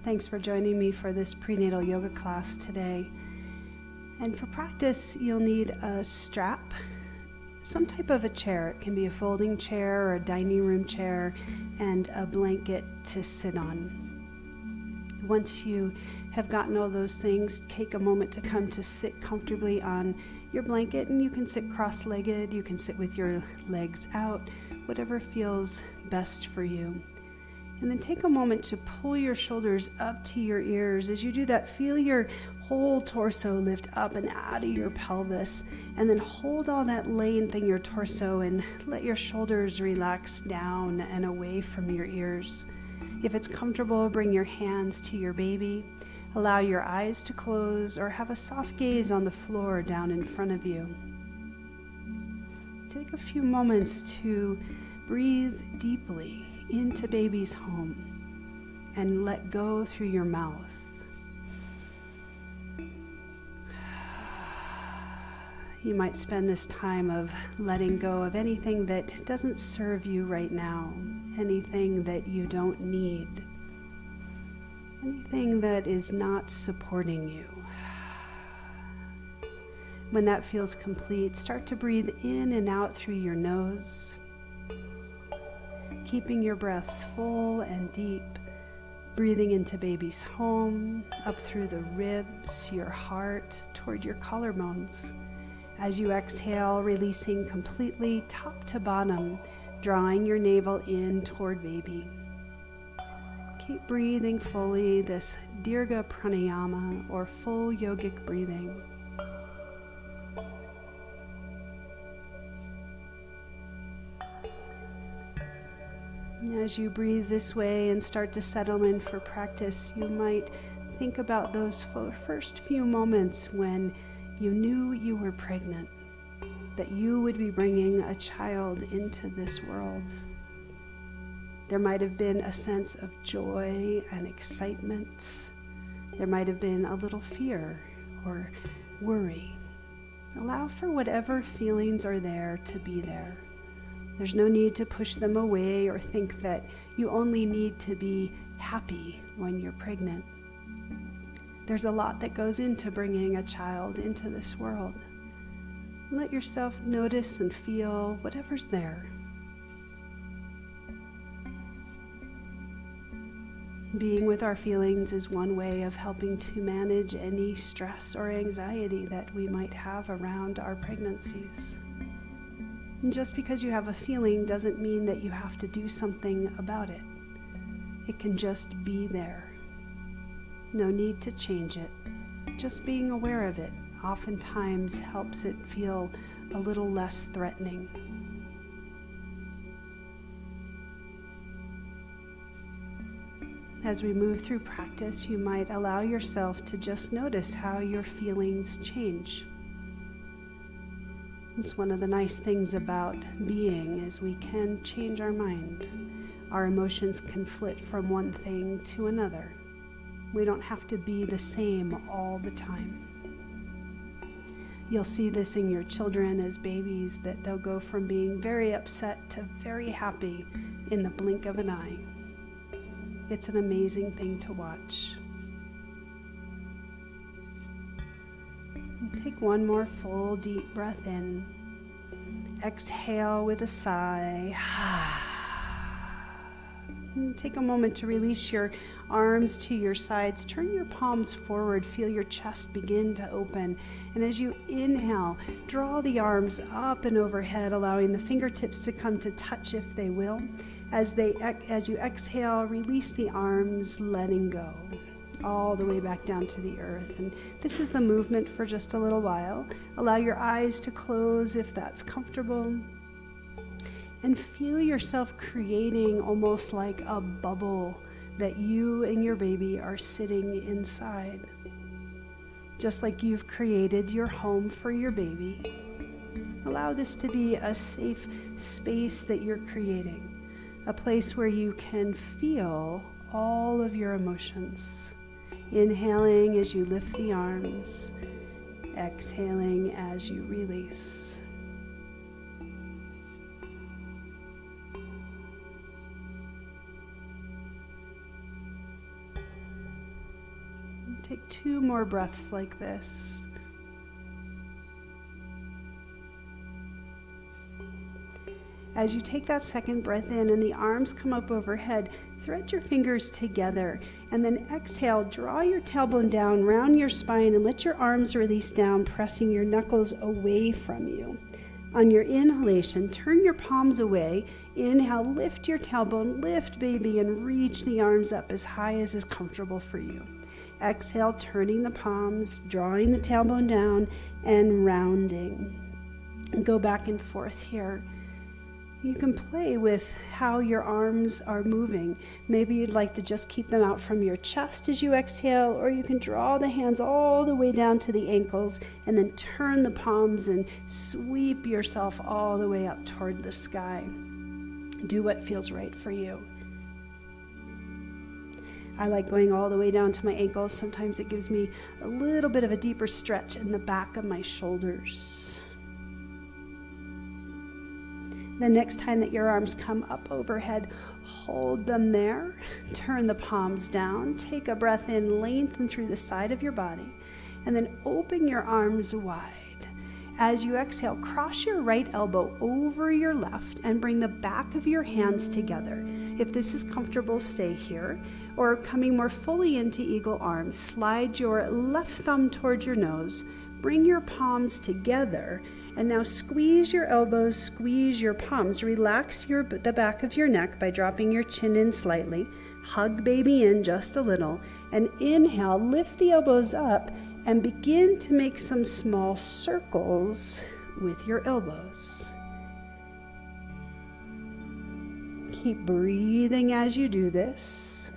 Thanks for joining me for this prenatal yoga class today. And for practice, you'll need a strap, some type of a chair. It can be a folding chair or a dining room chair, and a blanket to sit on. Once you have gotten all those things, take a moment to come to sit comfortably on your blanket, and you can sit cross-legged, you can sit with your legs out, whatever feels best for you. And then take a moment to pull your shoulders up to your ears. As you do that, feel your whole torso lift up and out of your pelvis, and then hold all that length in your torso and let your shoulders relax down and away from your ears. If it's comfortable, bring your hands to your baby. Allow your eyes to close or have a soft gaze on the floor down in front of you. Take a few moments to breathe deeply into baby's home and let go through your mouth. You might spend this time of letting go of anything that doesn't serve you right now, anything that you don't need, anything that is not supporting you. When that feels complete, start to breathe in and out through your nose, keeping your breaths full and deep, breathing into baby's home, up through the ribs, your heart, toward your collarbones. As you exhale, releasing completely top to bottom, drawing your navel in toward baby. Keep breathing fully, this Dirga Pranayama or full yogic breathing. As you breathe this way and start to settle in for practice, you might think about those first few moments when you knew you were pregnant, that you would be bringing a child into this world. There might have been a sense of joy and excitement. There might have been a little fear or worry. Allow for whatever feelings are there to be there. There's no need to push them away or think that you only need to be happy when you're pregnant. There's a lot that goes into bringing a child into this world. Let yourself notice and feel whatever's there. Being with our feelings is one way of helping to manage any stress or anxiety that we might have around our pregnancies. And just because you have a feeling doesn't mean that you have to do something about it. It can just be there. No need to change it. Just being aware of it oftentimes helps it feel a little less threatening. As we move through practice, you might allow yourself to just notice how your feelings change. It's one of the nice things about being is we can change our mind. Our emotions can flit from one thing to another. We don't have to be the same all the time. You'll see this in your children as babies, that they'll go from being very upset to very happy in the blink of an eye. It's an amazing thing to watch. And take one more full deep breath in. Exhale with a sigh. And take a moment to release your arms to your sides. Turn your palms forward. Feel your chest begin to open. And as you inhale, draw the arms up and overhead, allowing the fingertips to come to touch if they will. As you exhale, release the arms, letting go all the way back down to the earth. And this is the movement for just a little while. Allow your eyes to close if that's comfortable. And feel yourself creating almost like a bubble that you and your baby are sitting inside. Just like you've created your home for your baby. Allow this to be a safe space that you're creating. A place where you can feel all of your emotions. Inhaling as you lift the arms, exhaling as you release. 2 more breaths like this. As you take that second breath in and the arms come up overhead, thread your fingers together and then exhale, draw your tailbone down, round your spine, and let your arms release down, pressing your knuckles away from you. On your inhalation, turn your palms away. Inhale, lift your tailbone, lift baby, and reach the arms up as high as is comfortable for you. Exhale, turning the palms, drawing the tailbone down, and rounding. Go back and forth here. You can play with how your arms are moving. Maybe you'd like to just keep them out from your chest as you exhale, or you can draw the hands all the way down to the ankles and then turn the palms and sweep yourself all the way up toward the sky. Do what feels right for you. I like going all the way down to my ankles. Sometimes it gives me a little bit of a deeper stretch in the back of my shoulders. The next time that your arms come up overhead, hold them there. Turn the palms down. Take a breath in, lengthen through the side of your body, and then open your arms wide. As you exhale, cross your right elbow over your left and bring the back of your hands together. If this is comfortable, stay here. Or coming more fully into eagle arms, slide your left thumb towards your nose, bring your palms together, and now squeeze your elbows, squeeze your palms. Relax the back of your neck by dropping your chin in slightly. Hug baby in just a little. And inhale, lift the elbows up and begin to make some small circles with your elbows. Keep breathing as you do this.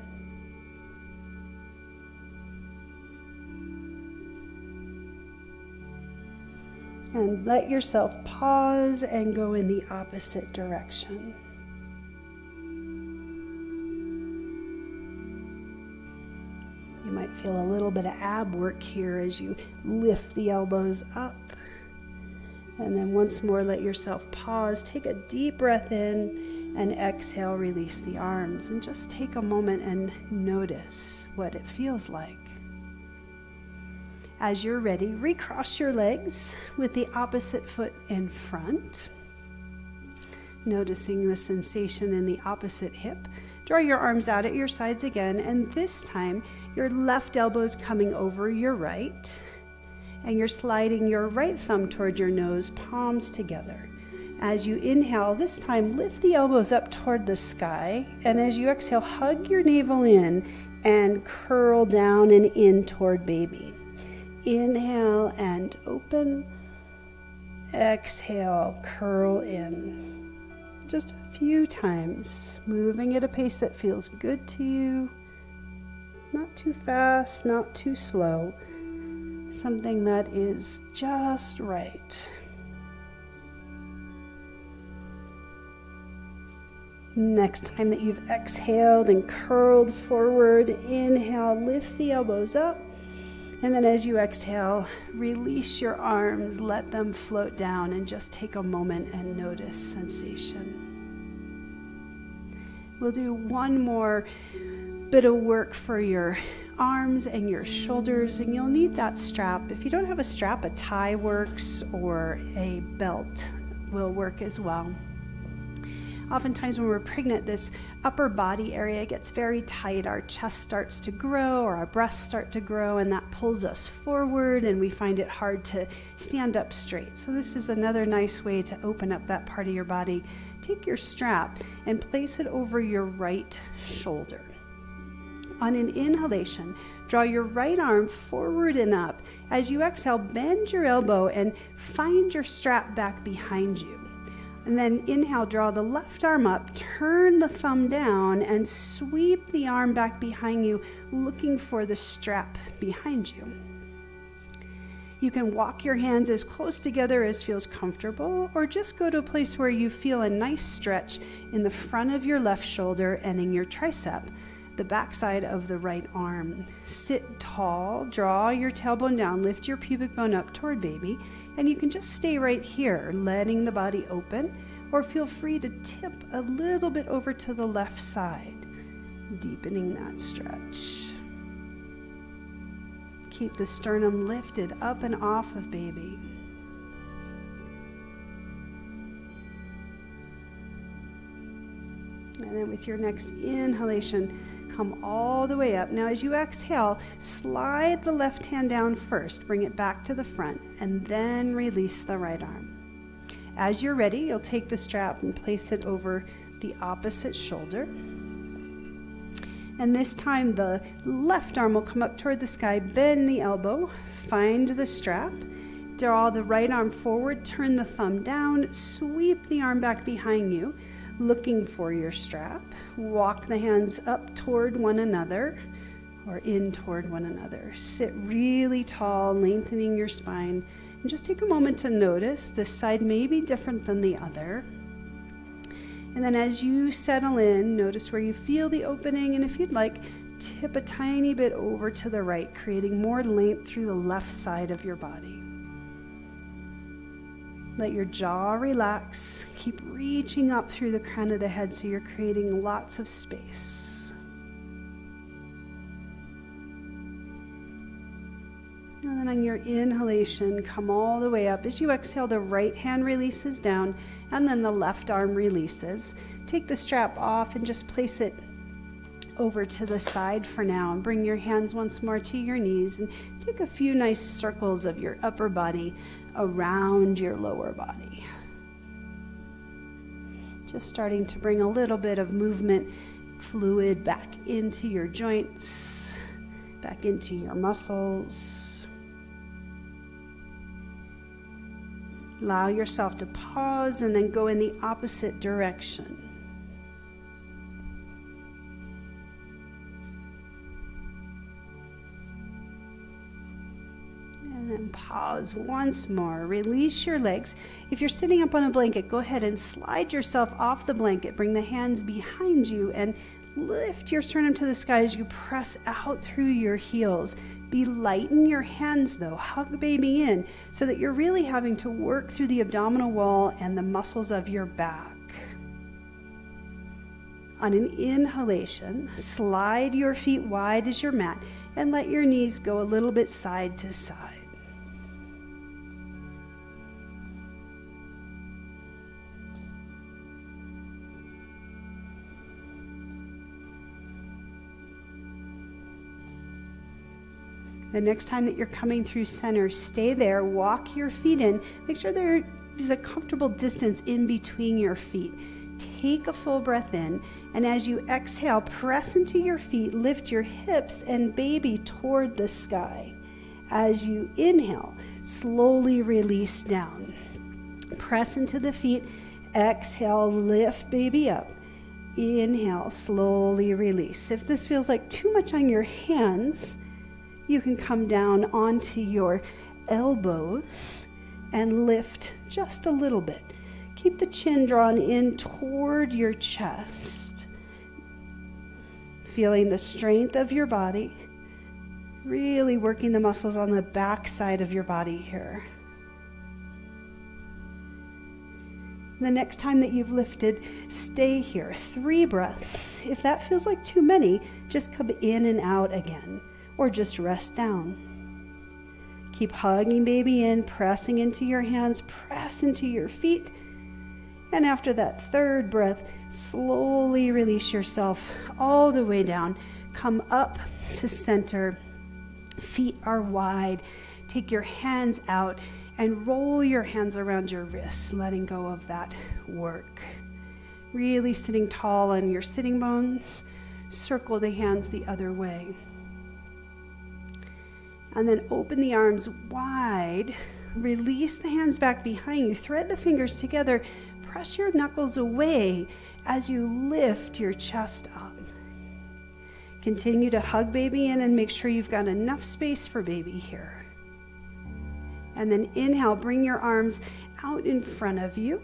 And let yourself pause and go in the opposite direction. You might feel a little bit of ab work here as you lift the elbows up. And then once more, let yourself pause. Take a deep breath in and exhale, release the arms. And just take a moment and notice what it feels like. As you're ready, recross your legs with the opposite foot in front. Noticing the sensation in the opposite hip. Draw your arms out at your sides again, and this time your left elbow is coming over your right, and you're sliding your right thumb towards your nose, palms together. As you inhale, this time lift the elbows up toward the sky, and as you exhale, hug your navel in and curl down and in toward baby. Inhale and open. Exhale, curl in. Just a few times, moving at a pace that feels good to you. Not too fast, not too slow. Something that is just right. Next time that you've exhaled and curled forward, inhale, lift the elbows up. And then as you exhale, release your arms, let them float down, and just take a moment and notice sensation. We'll do one more bit of work for your arms and your shoulders, and you'll need that strap. If you don't have a strap, a tie works, or a belt will work as well. Oftentimes when we're pregnant, this upper body area gets very tight. Our chest starts to grow, or our breasts start to grow, and that pulls us forward, and we find it hard to stand up straight. So this is another nice way to open up that part of your body. Take your strap and place it over your right shoulder. On an inhalation, draw your right arm forward and up. As you exhale, bend your elbow and find your strap back behind you. And then inhale, draw the left arm up, turn the thumb down, and sweep the arm back behind you, looking for the strap behind you. You can walk your hands as close together as feels comfortable, or just go to a place where you feel a nice stretch in the front of your left shoulder and in your tricep, the backside of the right arm. Sit tall, draw your tailbone down, lift your pubic bone up toward baby, and you can just stay right here, letting the body open, or feel free to tip a little bit over to the left side, deepening that stretch. keep the sternum lifted up and off of baby. And then with your next inhalation, come all the way up. Now as you exhale, slide the left hand down first, bring it back to the front, and then release the right arm. As you're ready, you'll take the strap and place it over the opposite shoulder. And this time the left arm will come up toward the sky, bend the elbow, find the strap, draw the right arm forward, turn the thumb down, sweep the arm back behind you, looking for your strap. Walk the hands up toward one another or in toward one another. Sit really tall, lengthening your spine, and just take a moment to notice this side may be different than the other. And then as you settle in, notice where you feel the opening, and if you'd like, tip a tiny bit over to the right, creating more length through the left side of your body. Let your jaw relax. Keep reaching up through the crown of the head so you're creating lots of space. And then on your inhalation, come all the way up. As you exhale, the right hand releases down, and then the left arm releases. Take the strap off and just place it over to the side for now, and bring your hands once more to your knees and take a few nice circles of your upper body around your lower body. Just starting to bring a little bit of movement, fluid back into your joints, back into your muscles. Allow yourself to pause and then go in the opposite direction. And then pause once more. Release your legs. If you're sitting up on a blanket, go ahead and slide yourself off the blanket. Bring the hands behind you and lift your sternum to the sky as you press out through your heels. Be light in your hands though. Hug baby in so that you're really having to work through the abdominal wall and the muscles of your back. On an inhalation, slide your feet wide as your mat and let your knees go a little bit side to side. The next time that you're coming through center, stay there, walk your feet in. Make sure there is a comfortable distance in between your feet. Take a full breath in, and as you exhale, press into your feet, lift your hips and baby toward the sky. As you inhale, slowly release down. Press into the feet, exhale, lift baby up. Inhale, slowly release. If this feels like too much on your hands, you can come down onto your elbows and lift just a little bit. Keep the chin drawn in toward your chest. Feeling the strength of your body, really working the muscles on the back side of your body here. The next time that you've lifted, stay here. 3 breaths. If that feels like too many, just come in and out again. Or just rest down. Keep hugging baby in, pressing into your hands, press into your feet. And after that 3rd breath, slowly release yourself all the way down. Come up to center. Feet are wide. Take your hands out and roll your hands around your wrists, letting go of that work. Really sitting tall on your sitting bones. Circle the hands the other way. And then open the arms wide, release the hands back behind you, thread the fingers together, press your knuckles away as you lift your chest up. Continue to hug baby in and make sure you've got enough space for baby here. And then inhale, bring your arms out in front of you.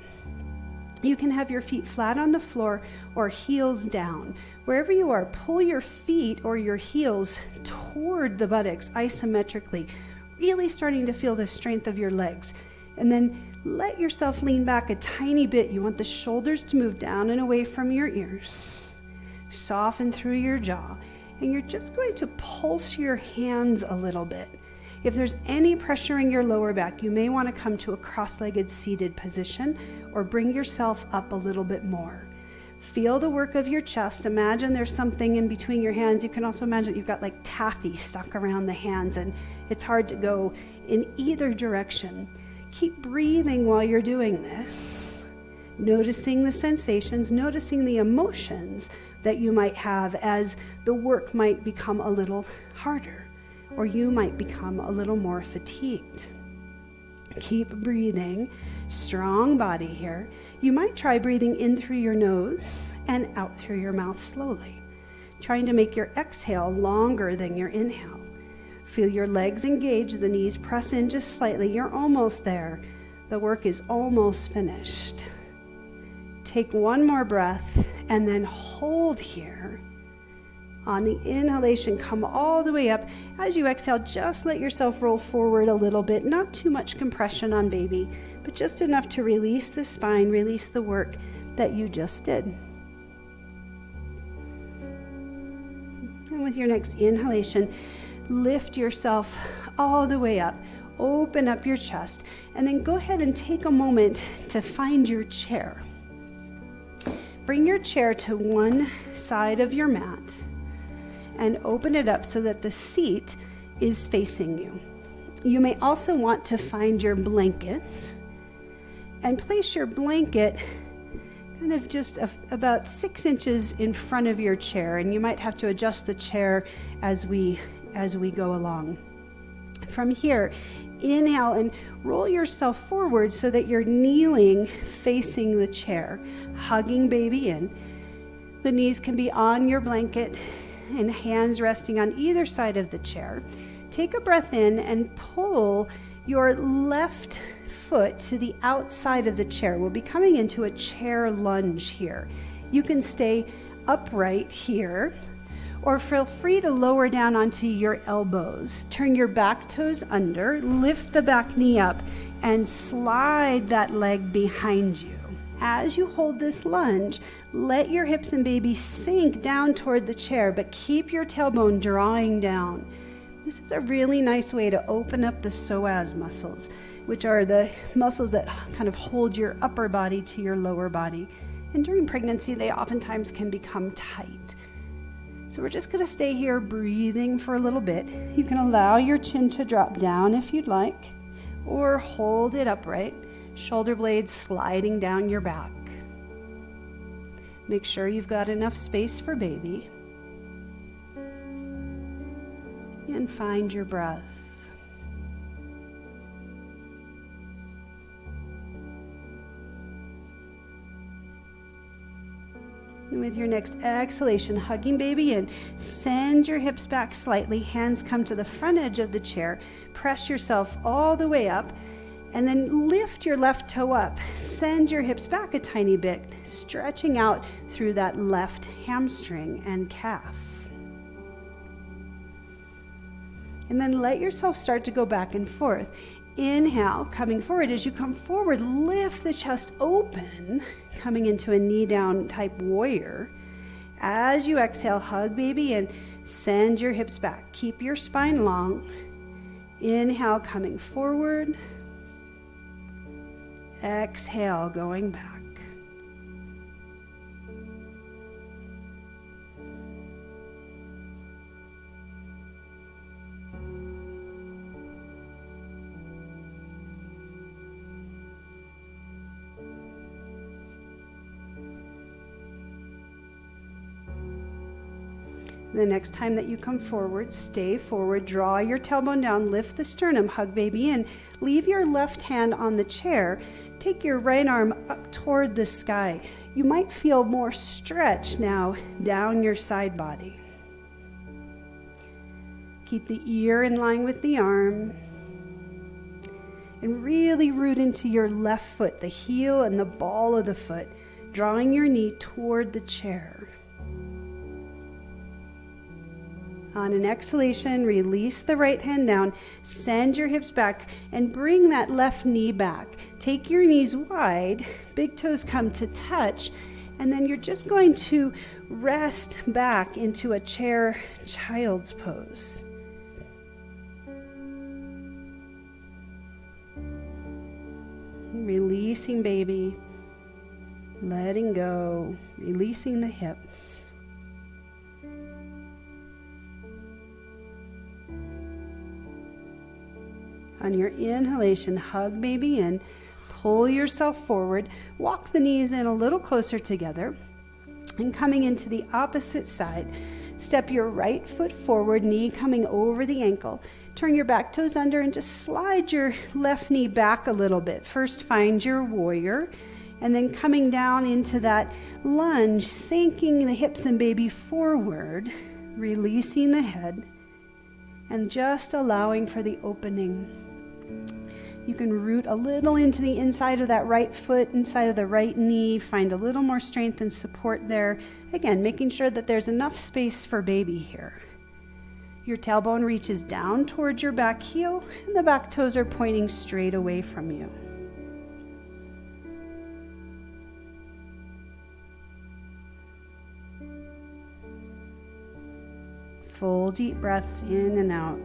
You can have your feet flat on the floor or heels down. Wherever you are, pull your feet or your heels toward the buttocks isometrically, really starting to feel the strength of your legs. And then let yourself lean back a tiny bit. You want the shoulders to move down and away from your ears. Soften through your jaw. And you're just going to pulse your hands a little bit. If there's any pressure in your lower back, you may want to come to a cross-legged seated position or bring yourself up a little bit more. Feel the work of your chest. Imagine there's something in between your hands. You can also imagine that you've got like taffy stuck around the hands and it's hard to go in either direction. Keep breathing while you're doing this, noticing the sensations, noticing the emotions that you might have as the work might become a little harder, or you might become a little more fatigued. Keep breathing, strong body here. You might try breathing in through your nose and out through your mouth slowly, trying to make your exhale longer than your inhale. Feel your legs engage, the knees press in just slightly. You're almost there. The work is almost finished. Take one more breath and then hold here. On the inhalation, come all the way up. As you exhale, just let yourself roll forward a little bit. Not too much compression on baby, but just enough to release the spine, release the work that you just did. And with your next inhalation, lift yourself all the way up. Open up your chest, and then go ahead and take a moment to find your chair. Bring your chair to one side of your mat and open it up so that the seat is facing you. You may also want to find your blanket and place your blanket kind of just about 6 inches in front of your chair, and you might have to adjust the chair as we go along. From here, inhale and roll yourself forward so that you're kneeling facing the chair, hugging baby in. The knees can be on your blanket and hands resting on either side of the chair. Take a breath in and pull your left foot to the outside of the chair. We'll be coming into a chair lunge here. You can stay upright here, or feel free to lower down onto your elbows. Turn your back toes under, lift the back knee up, and slide that leg behind you. As you hold this lunge, let your hips and baby sink down toward the chair, but keep your tailbone drawing down. This is a really nice way to open up the psoas muscles, which are the muscles that kind of hold your upper body to your lower body. And during pregnancy, they oftentimes can become tight. So we're just going to stay here breathing for a little bit. You can allow your chin to drop down if you'd like, or hold it upright, shoulder blades sliding down your back. Make sure you've got enough space for baby. And find your breath. And with your next exhalation, hugging baby in, send your hips back slightly, hands come to the front edge of the chair, press yourself all the way up, and then lift your left toe up. Send your hips back a tiny bit, stretching out through that left hamstring and calf. And then let yourself start to go back and forth. Inhale, coming forward. As you come forward, lift the chest open, coming into a knee down type warrior. As you exhale, hug baby in, send your hips back. Keep your spine long. Inhale, coming forward. Exhale, going back. The next time that you come forward, stay forward, draw your tailbone down, lift the sternum, hug baby in, leave your left hand on the chair, take your right arm up toward the sky. You might feel more stretch now down your side body. Keep the ear in line with the arm. And really root into your left foot, the heel and the ball of the foot, drawing your knee toward the chair. On an exhalation, release the right hand down, send your hips back, and bring that left knee back. Take your knees wide, big toes come to touch, and then you're just going to rest back into a chair child's pose. releasing baby, letting go, releasing the hips. On your inhalation, hug baby in, pull yourself forward, walk the knees in a little closer together, and coming into the opposite side, step your right foot forward, knee coming over the ankle. Turn your back toes under and just slide your left knee back a little bit. First, find your warrior, and then coming down into that lunge, sinking the hips and baby forward, releasing the head, and just allowing for the opening. You can root a little into the inside of that right foot, inside of the right knee, find a little more strength and support there. Again, making sure that there's enough space for baby here. Your tailbone reaches down towards your back heel, and the back toes are pointing straight away from you. Full deep breaths in and out.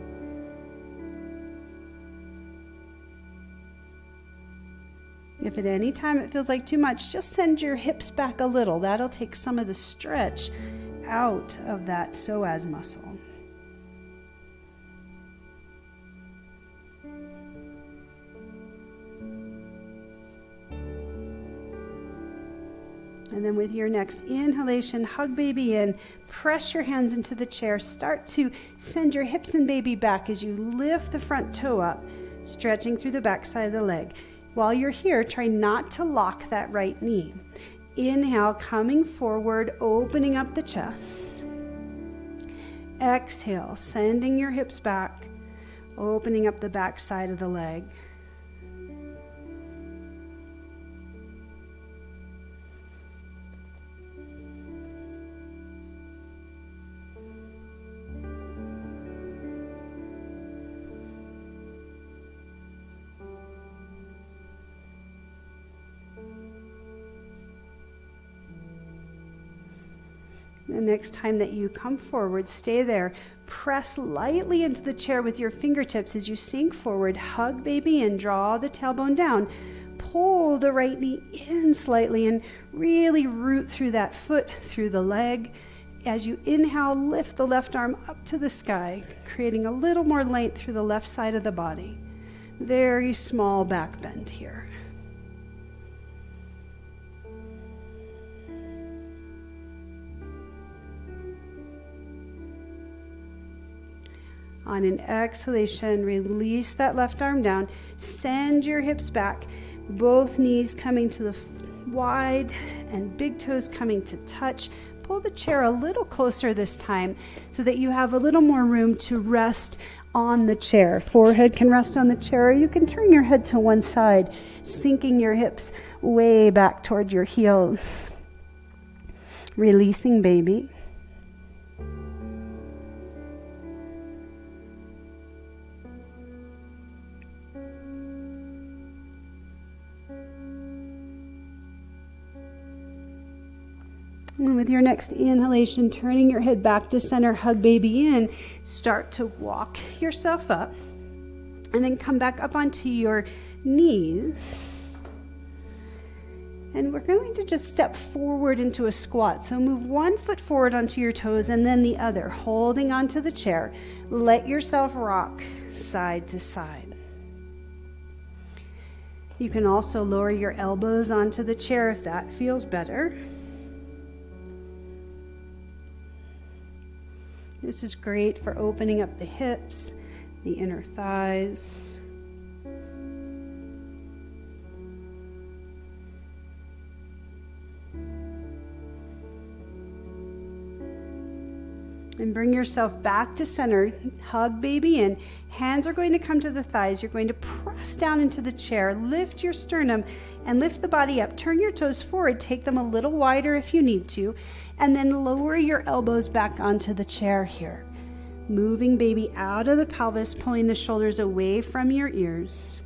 If at any time it feels like too much, just send your hips back a little. That'll take some of the stretch out of that psoas muscle. And then with your next inhalation, hug baby in, press your hands into the chair. Start to send your hips and baby back as you lift the front toe up, stretching through the back side of the leg. While you're here, try not to lock that right knee. Inhale, coming forward, opening up the chest. Exhale, sending your hips back, opening up the back side of the leg. The next time that you come forward, stay there. Press lightly into the chair with your fingertips as you sink forward. Hug baby in, draw the tailbone down. Pull the right knee in slightly and really root through that foot, through the leg. As you inhale, lift the left arm up to the sky, creating a little more length through the left side of the body. Very small back bend here. On an exhalation, release that left arm down. Send your hips back. Both knees coming to the wide and big toes coming to touch. Pull the chair a little closer this time so that you have a little more room to rest on the chair. Forehead can rest on the chair, or you can turn your head to one side, sinking your hips way back toward your heels. Releasing baby. And with your next inhalation, turning your head back to center, hug baby in, start to walk yourself up, and then come back up onto your knees. And we're going to just step forward into a squat. So move one foot forward onto your toes and then the other, holding onto the chair. Let yourself rock side to side. You can also lower your elbows onto the chair if that feels better. This is great for opening up the hips, the inner thighs. And bring yourself back to center. Hug baby in. Hands are going to come to the thighs. You're going to press down into the chair. Lift your sternum and lift the body up. Turn your toes forward. Take them a little wider if you need to. And then lower your elbows back onto the chair here. Moving baby out of the pelvis, pulling the shoulders away from your ears.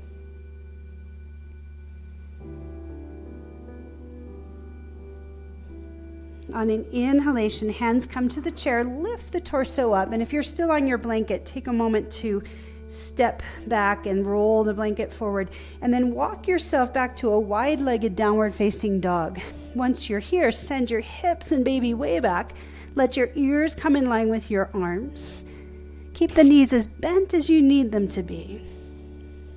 On an inhalation, hands come to the chair, lift the torso up, and if you're still on your blanket, take a moment to Step back and roll the blanket forward, and then walk yourself back to a wide-legged downward facing dog. Once you're here, send your hips and baby way back. Let your ears come in line with your arms. Keep the knees as bent as you need them to be.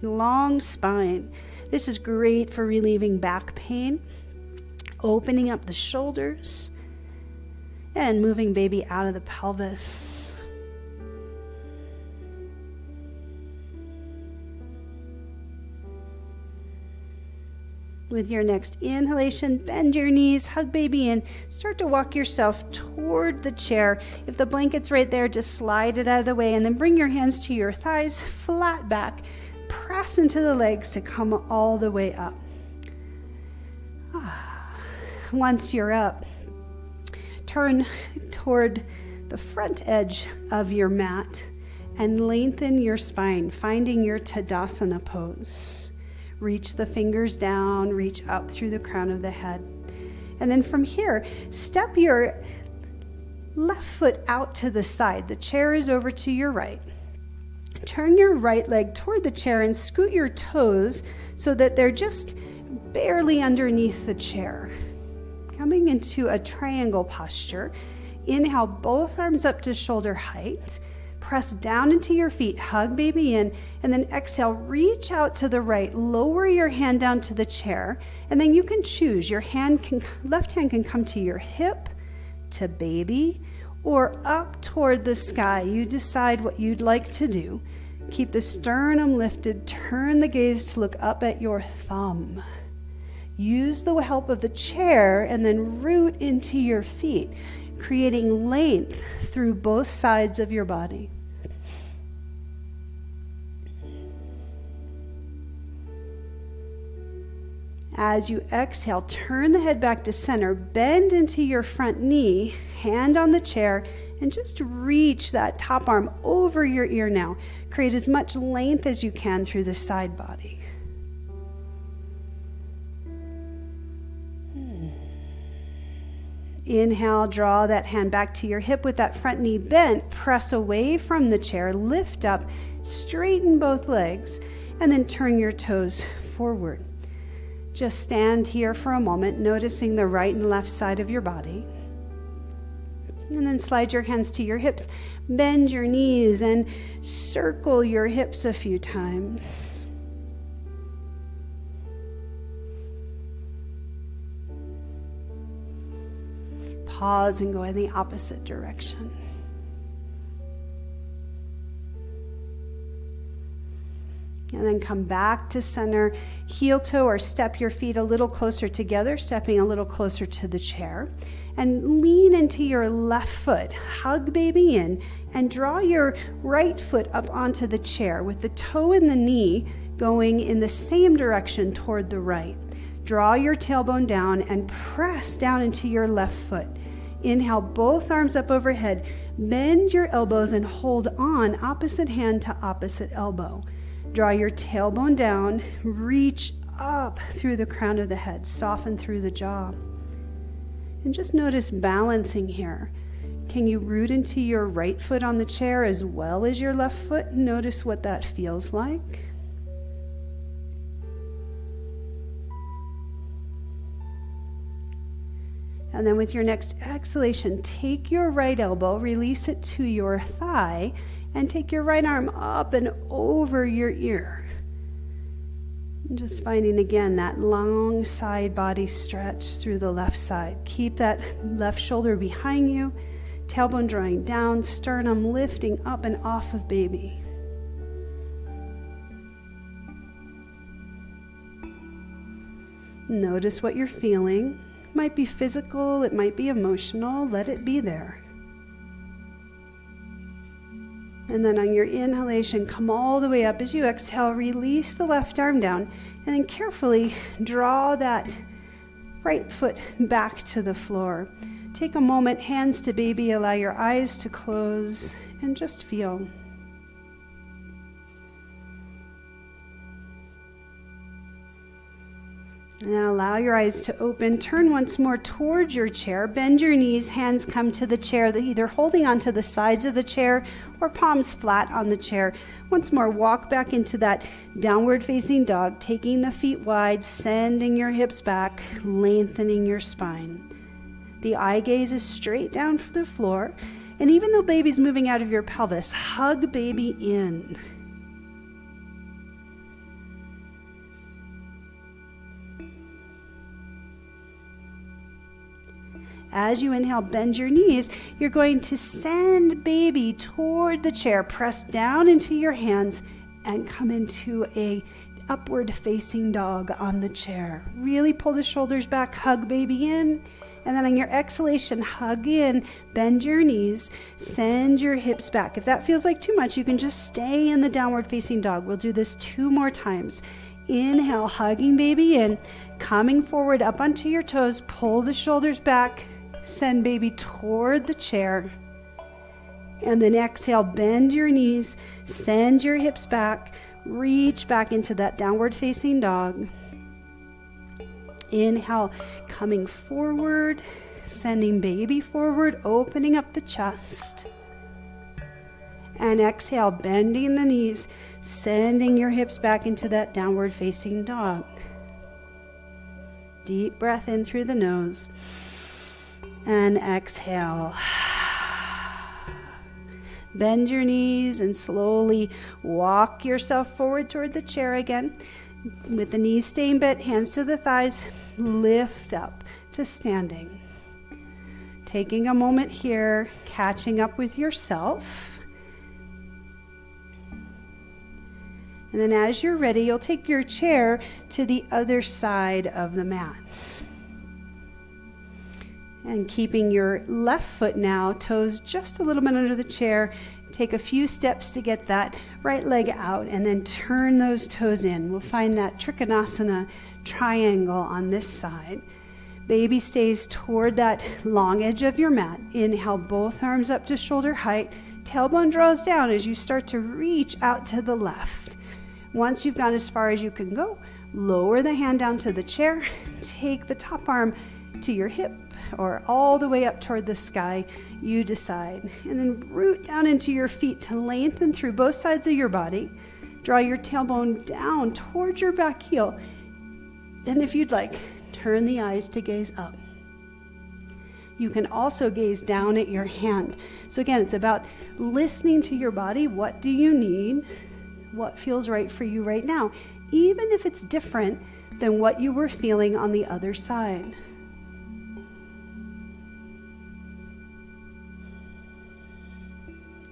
Long spine. This is great for relieving back pain, opening up the shoulders, and moving baby out of the pelvis. With your next inhalation, bend your knees, hug baby in, start to walk yourself toward the chair. If the blanket's right there, just slide it out of the way and then bring your hands to your thighs, flat back. Press into the legs to come all the way up. Once you're up, turn toward the front edge of your mat and lengthen your spine, finding your Tadasana pose. Reach the fingers down, reach up through the crown of the head. And then from here, step your left foot out to the side. The chair is over to your right. Turn your right leg toward the chair and scoot your toes so that they're just barely underneath the chair. Coming into a triangle posture. Inhale, both arms up to shoulder height. Press down into your feet, hug baby in, and then exhale, reach out to the right, lower your hand down to the chair, and then you can choose. Your left hand can come to your hip, to baby, or up toward the sky. You decide what you'd like to do. Keep the sternum lifted, turn the gaze to look up at your thumb. Use the help of the chair and then root into your feet, creating length through both sides of your body. As you exhale, turn the head back to center, bend into your front knee, hand on the chair, and just reach that top arm over your ear now. Create as much length as you can through the side body. Inhale, draw that hand back to your hip with that front knee bent. Press away from the chair, lift up, straighten both legs, and then turn your toes forward. Just stand here for a moment, noticing the right and left side of your body. And then slide your hands to your hips, bend your knees, and circle your hips a few times. Pause and go in the opposite direction. And then come back to center, heel toe or step your feet a little closer together, stepping a little closer to the chair. And lean into your left foot, hug baby in, and draw your right foot up onto the chair with the toe and the knee going in the same direction toward the right. Draw your tailbone down and press down into your left foot. Inhale, both arms up overhead. Bend your elbows and hold on, opposite hand to opposite elbow. Draw your tailbone down, reach up through the crown of the head, soften through the jaw. And just notice balancing here. Can you root into your right foot on the chair as well as your left foot? Notice what that feels like. And then with your next exhalation, take your right elbow, release it to your thigh, and take your right arm up and over your ear. And just finding again that long side body stretch through the left side. Keep that left shoulder behind you, tailbone drawing down, sternum lifting up and off of baby. Notice what you're feeling. It might be physical, it might be emotional. Let it be there. And then on your inhalation, come all the way up. As you exhale, release the left arm down, and then carefully draw that right foot back to the floor. Take a moment, hands to baby, allow your eyes to close, and just feel. And then allow your eyes to open. Turn once more towards your chair. Bend your knees, hands come to the chair, either holding onto the sides of the chair or palms flat on the chair. Once more, walk back into that downward facing dog, taking the feet wide, sending your hips back, lengthening your spine. The eye gaze is straight down for the floor. And even though baby's moving out of your pelvis, hug baby in. As you inhale, bend your knees. You're going to send baby toward the chair. Press down into your hands and come into a upward facing dog on the chair. Really pull the shoulders back, hug baby in. And then on your exhalation, hug in, bend your knees, send your hips back. If that feels like too much, you can just stay in the downward facing dog. We'll do this 2 more times. Inhale, hugging baby in, coming forward up onto your toes, pull the shoulders back, send baby toward the chair. And then exhale, bend your knees, send your hips back, reach back into that downward facing dog. Inhale, coming forward, sending baby forward, opening up the chest. And exhale, bending the knees, sending your hips back into that downward facing dog. Deep breath in through the nose. And exhale. Bend your knees and slowly walk yourself forward toward the chair again. With the knees staying bent, hands to the thighs, lift up to standing. Taking a moment here, catching up with yourself. And then as you're ready, you'll take your chair to the other side of the mat. And keeping your left foot now, toes just a little bit under the chair. Take a few steps to get that right leg out and then turn those toes in. We'll find that Trikonasana triangle on this side. Baby stays toward that long edge of your mat. Inhale, both arms up to shoulder height. Tailbone draws down as you start to reach out to the left. Once you've gone as far as you can go, lower the hand down to the chair. Take the top arm to your hip or all the way up toward the sky, you decide. And then root down into your feet to lengthen through both sides of your body. Draw your tailbone down towards your back heel. And if you'd like, turn the eyes to gaze up. You can also gaze down at your hand. So again, it's about listening to your body. What do you need? What feels right for you right now? Even if it's different than what you were feeling on the other side.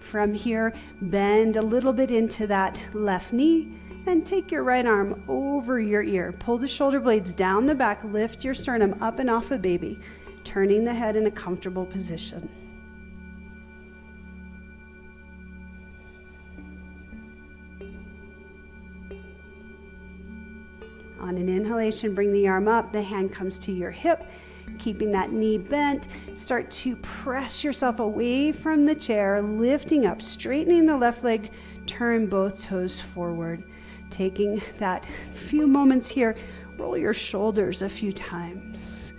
From here, bend a little bit into that left knee and take your right arm over your ear. Pull the shoulder blades down the back, lift your sternum up and off of baby, turning the head in a comfortable position. On an inhalation, bring the arm up, the hand comes to your hip. Keeping that knee bent, start to press yourself away from the chair, lifting up, straightening the left leg, turn both toes forward. Taking that few moments here, roll your shoulders a few times.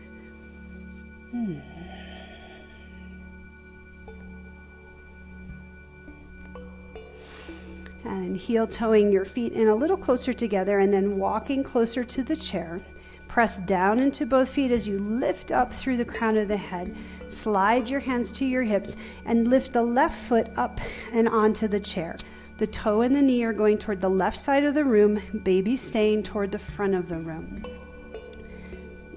And heel toeing your feet in a little closer together and then walking closer to the chair. Press down into both feet as you lift up through the crown of the head. Slide your hands to your hips and lift the left foot up and onto the chair. The toe and the knee are going toward the left side of the room, baby staying toward the front of the room.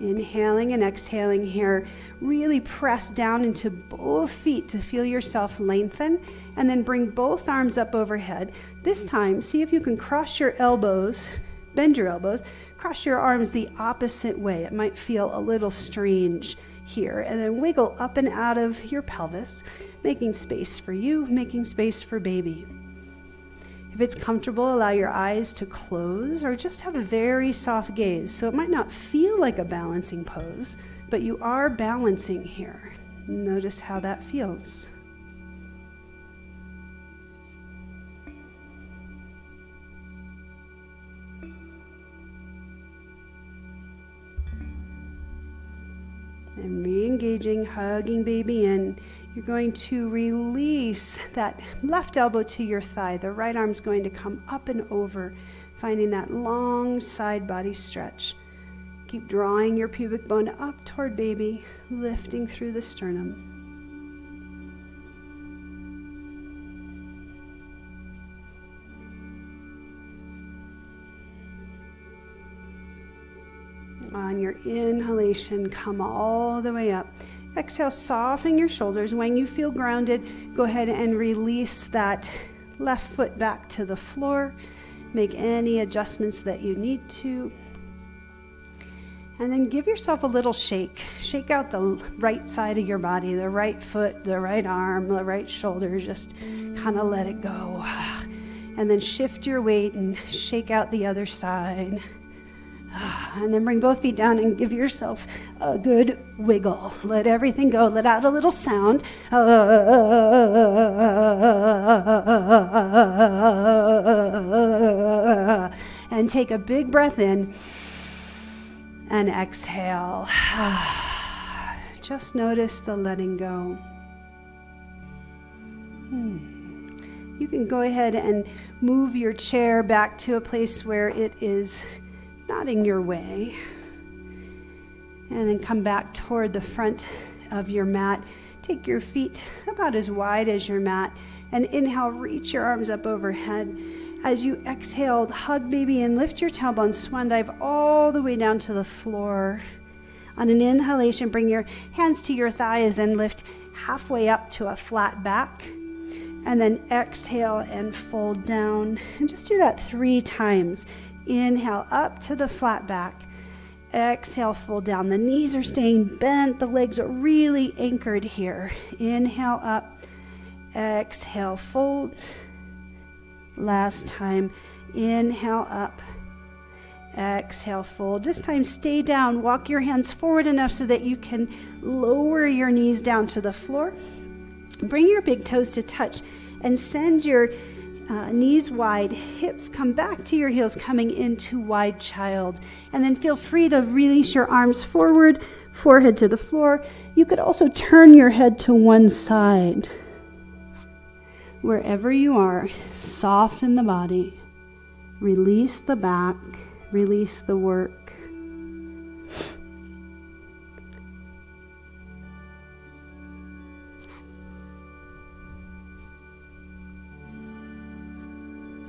Inhaling and exhaling here. Really press down into both feet to feel yourself lengthen, and then bring both arms up overhead. This time, see if you can cross your elbows, bend your elbows, cross your arms the opposite way. It might feel a little strange here. And then wiggle up and out of your pelvis, making space for you, making space for baby. If it's comfortable, allow your eyes to close or just have a very soft gaze. So it might not feel like a balancing pose, but you are balancing here. Notice how that feels. And re-engaging, hugging baby in. You're going to release that left elbow to your thigh. The right arm's going to come up and over, finding that long side body stretch. Keep drawing your pubic bone up toward baby, lifting through the sternum. On your inhalation, come all the way up. Exhale, soften your shoulders. When you feel grounded, go ahead and release that left foot back to the floor. Make any adjustments that you need to. And then give yourself a little shake. Shake out the right side of your body, the right foot, the right arm, the right shoulder. Just kind of let it go. And then shift your weight and shake out the other side. And then bring both feet down and give yourself a good wiggle. Let everything go. Let out a little sound. And take a big breath in and exhale. Just notice the letting go. You can go ahead and move your chair back to a place where it is not in your way. And then come back toward the front of your mat. Take your feet about as wide as your mat. And inhale, reach your arms up overhead. As you exhale, hug baby and lift your tailbone, swan dive all the way down to the floor. On an inhalation, bring your hands to your thighs and lift halfway up to a flat back. And then exhale and fold down. And just do that 3 times. Inhale up to the flat back. Exhale, fold down. The knees are staying bent. The legs are really anchored here. Inhale up. Exhale, fold. Last time. Inhale up. Exhale, fold. This time, stay down. Walk your hands forward enough so that you can lower your knees down to the floor. Bring your big toes to touch and send your knees wide, hips come back to your heels, coming into wide child. And then feel free to release your arms forward, forehead to the floor. You could also turn your head to one side. Wherever you are, soften the body. Release the back, release the work.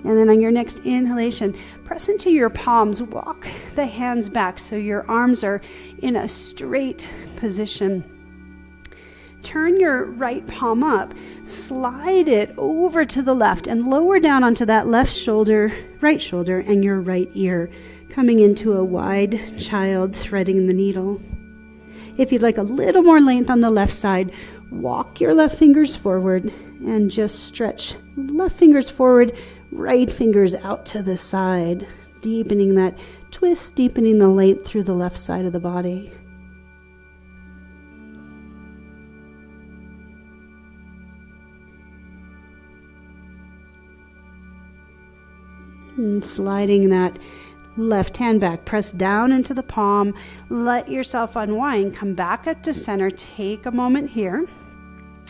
And then on your next inhalation, press into your palms. Walk the hands back so your arms are in a straight position. Turn your right palm up. Slide it over to the left and lower down onto that left shoulder, right shoulder, and your right ear, coming into a wide child, threading the needle. If you'd like a little more length on the left side, walk your left fingers forward and just stretch left fingers forward, right fingers out to the side, deepening that twist, deepening the length through the left side of the body. And sliding that left hand back, press down into the palm, let yourself unwind, come back up to center, take a moment here.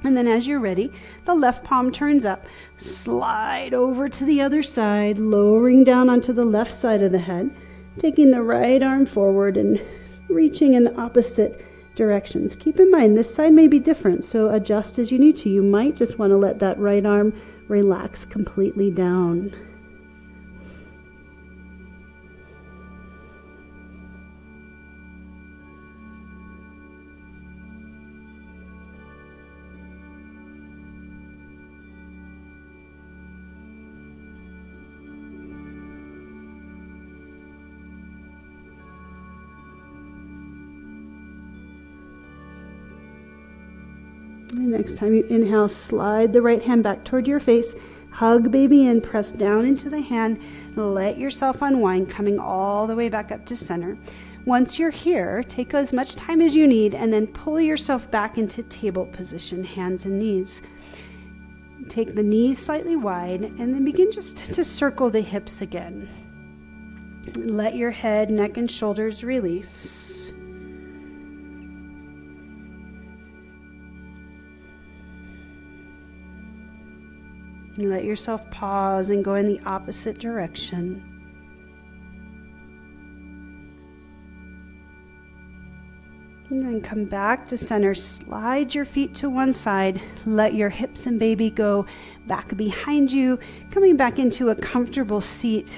And then as you're ready, the left palm turns up, slide over to the other side, lowering down onto the left side of the head, taking the right arm forward and reaching in opposite directions. Keep in mind, this side may be different, so adjust as you need to. You might just want to let that right arm relax completely down. Next time you inhale, slide the right hand back toward your face, hug baby in, press down into the hand, let yourself unwind, coming all the way back up to center. Once you're here, take as much time as you need and then pull yourself back into table position, hands and knees. Take the knees slightly wide and then begin just to circle the hips again. Let your head, neck, and shoulders release. Let yourself pause and go in the opposite direction. And then come back to center. Slide your feet to one side. Let your hips and baby go back behind you, coming back into a comfortable seat.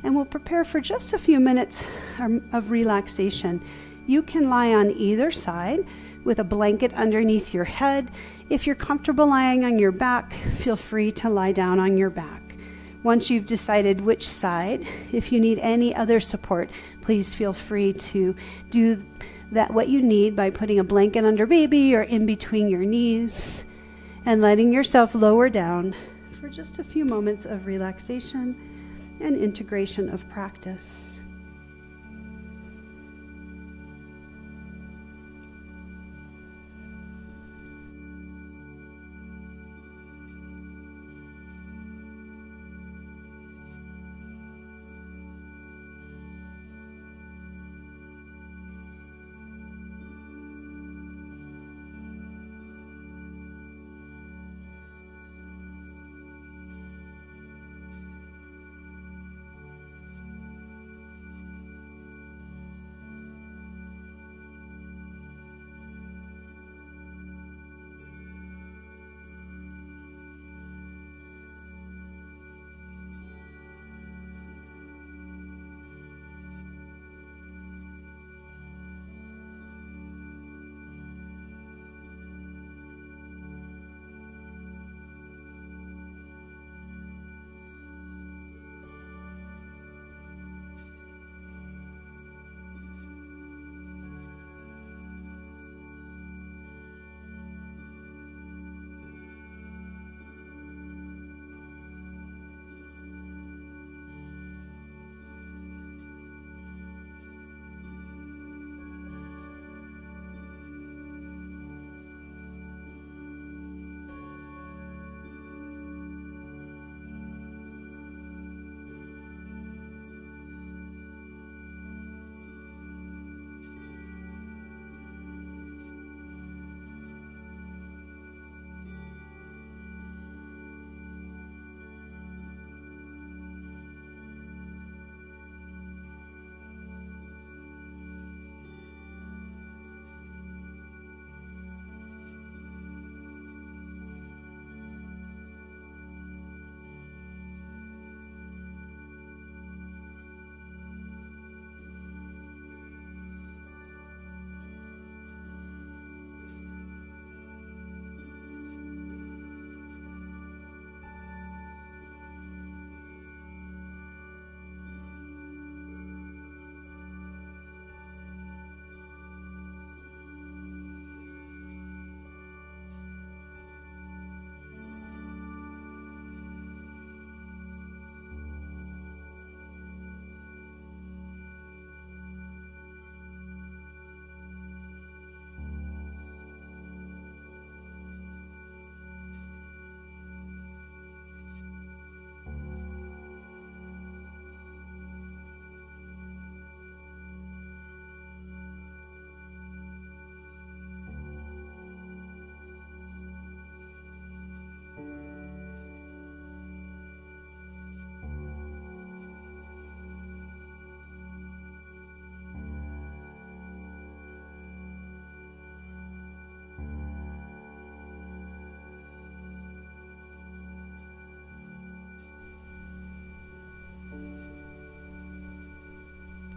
And we'll prepare for just a few minutes of relaxation. You can lie on either side with a blanket underneath your head. If you're comfortable lying on your back, feel free to lie down on your back. Once you've decided which side, if you need any other support, please feel free to do that what you need by putting a blanket under baby or in between your knees and letting yourself lower down for just a few moments of relaxation and integration of practice.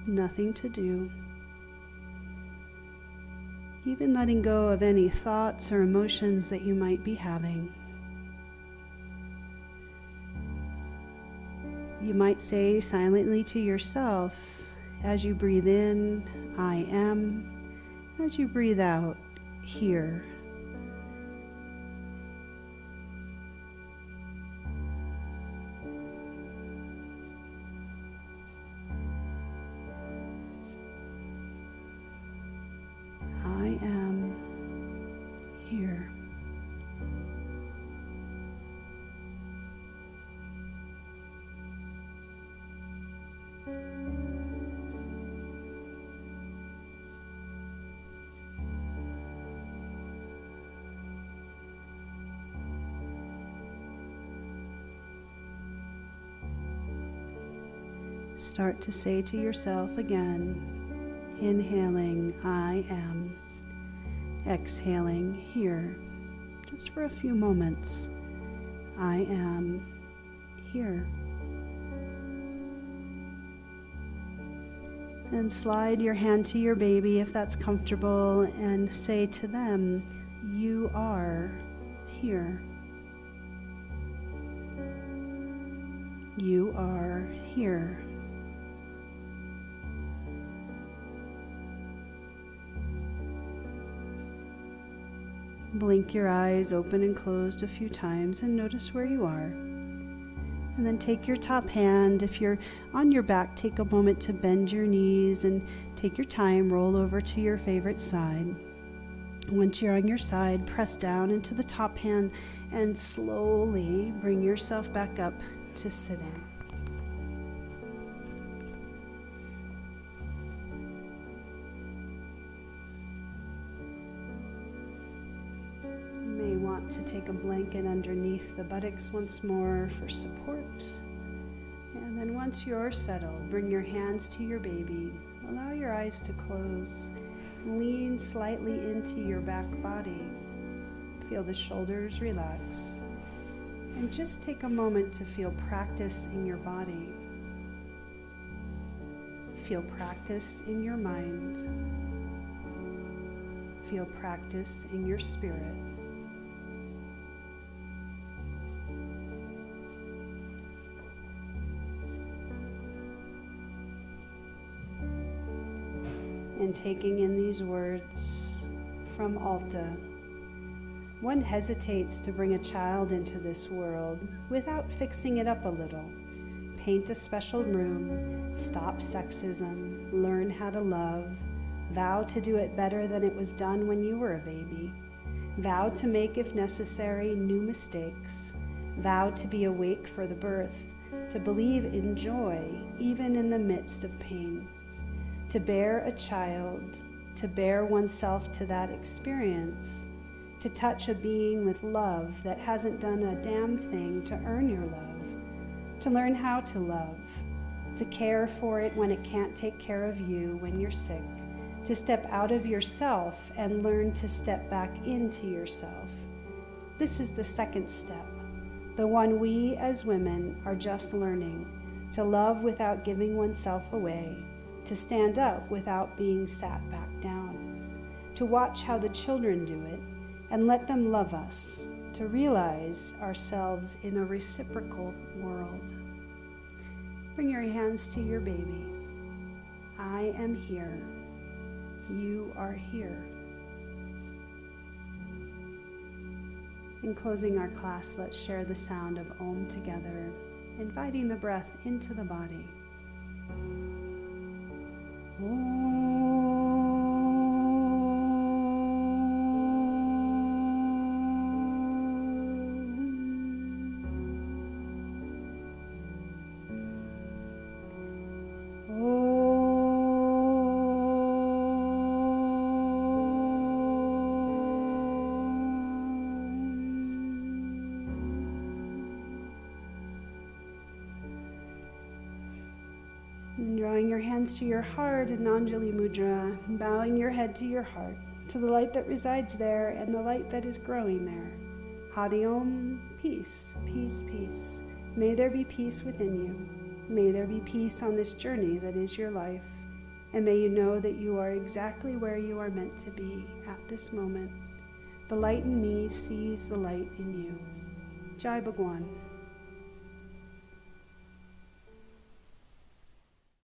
Nothing to do. Even letting go of any thoughts or emotions that you might be having. You might say silently to yourself as you breathe in, I am. As you breathe out, here. I am here. Start to say to yourself again, inhaling, I am. Exhaling, here. Just for a few moments. I am here. And slide your hand to your baby if that's comfortable and say to them, you are here. You are here. Blink your eyes open and closed a few times and notice where you are. And then take your top hand. If you're on your back, take a moment to bend your knees and take your time, roll over to your favorite side. Once you're on your side, press down into the top hand and slowly bring yourself back up to sitting. You may want to take a blanket underneath the buttocks once more for support. And then once you're settled, bring your hands to your baby. Allow your eyes to close. Lean slightly into your back body. Feel the shoulders relax. And just take a moment to feel practice in your body. Feel practice in your mind. Feel practice in your spirit. And taking in these words from Alta. One hesitates to bring a child into this world without fixing it up a little. Paint a special room, stop sexism, learn how to love, vow to do it better than it was done when you were a baby, vow to make, if necessary, new mistakes, vow to be awake for the birth, to believe in joy even in the midst of pain, to bear a child, to bear oneself to that experience, to touch a being with love that hasn't done a damn thing to earn your love, to learn how to love, to care for it when it can't take care of you when you're sick, to step out of yourself and learn to step back into yourself. This is the second step, the one we as women are just learning, to love without giving oneself away, to stand up without being sat back down, to watch how the children do it, and let them love us, to realize ourselves in a reciprocal world. Bring your hands to your baby. I am here. You are here. In closing our class, let's share the sound of Om together, inviting the breath into the body. Om. And drawing your hands to your heart in Anjali Mudra, bowing your head to your heart, to the light that resides there and the light that is growing there. Hari Om, peace, peace, peace. May there be peace within you. May there be peace on this journey that is your life. And may you know that you are exactly where you are meant to be at this moment. The light in me sees the light in you. Jai Bhagwan.